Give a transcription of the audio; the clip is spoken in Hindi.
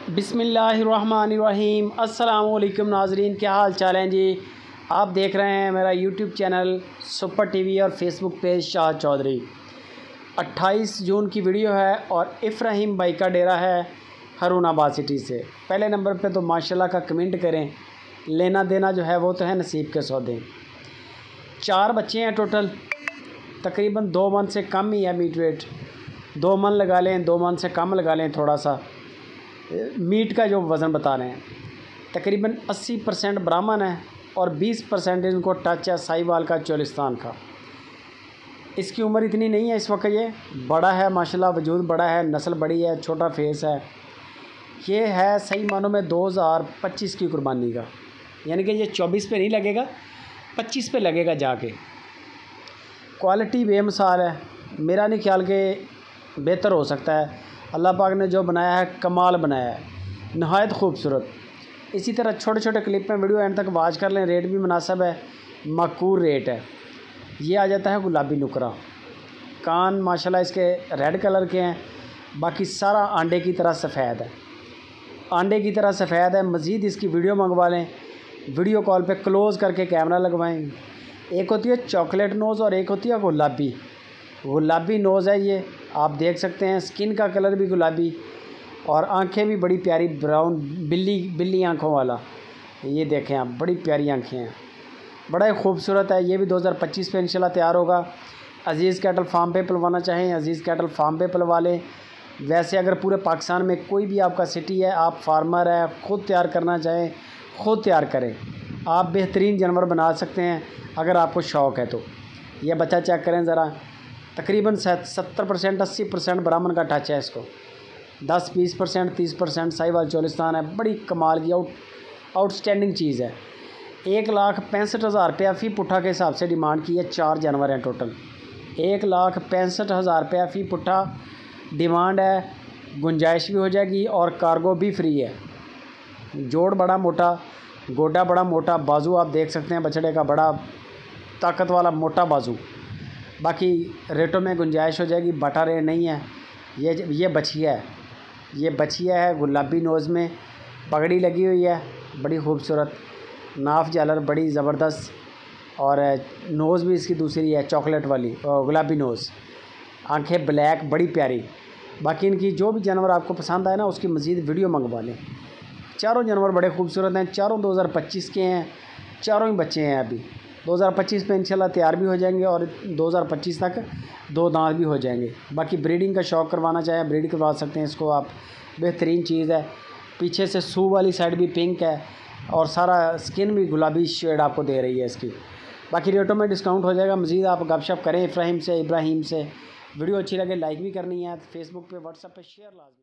बिस्मिल्लाहिर्रहमानिर्रहीम। अस्सलामुअलैकुम नाजरीन, क्या हाल चाल हैं जी। आप देख रहे हैं मेरा यूट्यूब चैनल सुपर टीवी और फेसबुक पेज शाह चौधरी। 28 जून की वीडियो है और इब्राहिम भाई का डेरा है हारूनाबाद सिटी से। पहले नंबर पे तो माशाल्लाह का कमेंट करें, लेना देना जो है वो तो है नसीब के सौदे। 4 बच्चे हैं टोटल, तकरीबन 2 मन से कम ही है मीट वेट। 2 मन लगा लें, 2 मन से कम लगा लें थोड़ा सा। मीट का जो वज़न बता रहे हैं तकरीबन 80% ब्राह्मण है और 20% इनको टच है साहिवाल का, चोलिस्तान का। इसकी उम्र इतनी नहीं है इस वक्त, ये बड़ा है माशाल्लाह, वजूद बड़ा है, नस्ल बड़ी है, छोटा फेस है। ये है सही मानों में 2025 की कुर्बानी का, यानी कि ये 24 पे नहीं लगेगा, 25 पे लगेगा जाके। क्वालिटी बेमिसाल है, मेरा नहीं ख्याल के बेहतर हो सकता है। अल्लाह पाक ने जो बनाया है कमाल बनाया है, नहायत खूबसूरत। इसी तरह छोटे छोटे क्लिप में वीडियो एंड तक वाच कर लें। रेट भी मुनासिब है, मकबूल रेट है। ये आ जाता है गुलाबी नुकरा। कान माशाल्लाह इसके रेड कलर के हैं, बाकी सारा अंडे की तरह सफ़ेद है, अंडे की तरह सफ़ेद है। मज़ीद इसकी वीडियो मंगवा लें, वीडियो कॉल पे क्लोज़ करके कैमरा लगवाएं। एक होती है चॉकलेट नोज़ और एक होती है गुलाबी। गुलाबी नोज़ है ये, आप देख सकते हैं। स्किन का कलर भी गुलाबी और आंखें भी बड़ी प्यारी ब्राउन बिल्ली आंखों वाला। ये देखें आप, बड़ी प्यारी आंखें हैं, बड़ा ही खूबसूरत है। ये भी 2025 पे इंशाल्लाह तैयार होगा। अज़ीज़ कैटल फार्म पे पलवाना चाहें, अज़ीज़ कैटल फार्म पे पलवा लें। वैसे अगर पूरे पाकिस्तान में कोई भी आपका सिटी है, आप फार्मर है, ख़ुद तैयार करना चाहें ख़ुद तैयार करें। आप बेहतरीन जानवर बना सकते हैं अगर आपको शौक़ है तो। यह बच्चा चेक करें ज़रा, तकरीबन 70% 80% ब्राह्मण का टच है इसको, 10-20% 30% साहिवाल चोलिस्तान है। बड़ी कमाल की आउटस्टैंडिंग चीज़ है। 1,65,000 रुपया फ़ी पुट्ठा के हिसाब से डिमांड की है। 4 जानवर हैं टोटल, 1,65,000 रुपया फ़ी पुट्ठा डिमांड है। गुंजाइश भी हो जाएगी और कार्गो भी फ्री है। जोड़ बड़ा मोटा, गोडा बड़ा मोटा, बाजू आप देख सकते हैं बछड़े का, बड़ा ताकत वाला मोटा बाजू। बाकी रेटों में गुंजाइश हो जाएगी, बटा रेट नहीं है। ये बछिया है, ये बछिया है गुलाबी नोज़ में, पगड़ी लगी हुई है, बड़ी खूबसूरत, नाफ झालर बड़ी ज़बरदस्त, और नोज़ भी इसकी दूसरी है चॉकलेट वाली और गुलाबी नोज़, आंखें ब्लैक, बड़ी प्यारी। बाकी इनकी जो भी जानवर आपको पसंद आए ना, उसकी मज़ीद वीडियो मंगवा लें। चारों जानवर बड़े खूबसूरत हैं, चारों 2025 के हैं, चारों ही बच्चे हैं। अभी 2025 में इंशाल्लाह तैयार भी हो जाएंगे और 2025 तक 2 दांत भी हो जाएंगे। बाकी ब्रीडिंग का शौक़ करवाना चाहें ब्रीड करवा सकते हैं इसको आप, बेहतरीन चीज़ है। पीछे से सूह वाली साइड भी पिंक है और सारा स्किन भी गुलाबी शेड आपको दे रही है इसकी। बाकी रेटों में डिस्काउंट हो जाएगा। मज़ीद आप गपशप करें इब्राहिम से। वीडियो अच्छी लगे लाइक भी करनी है, फेसबुक पे व्हाट्सएप पे शेयर लाजमी।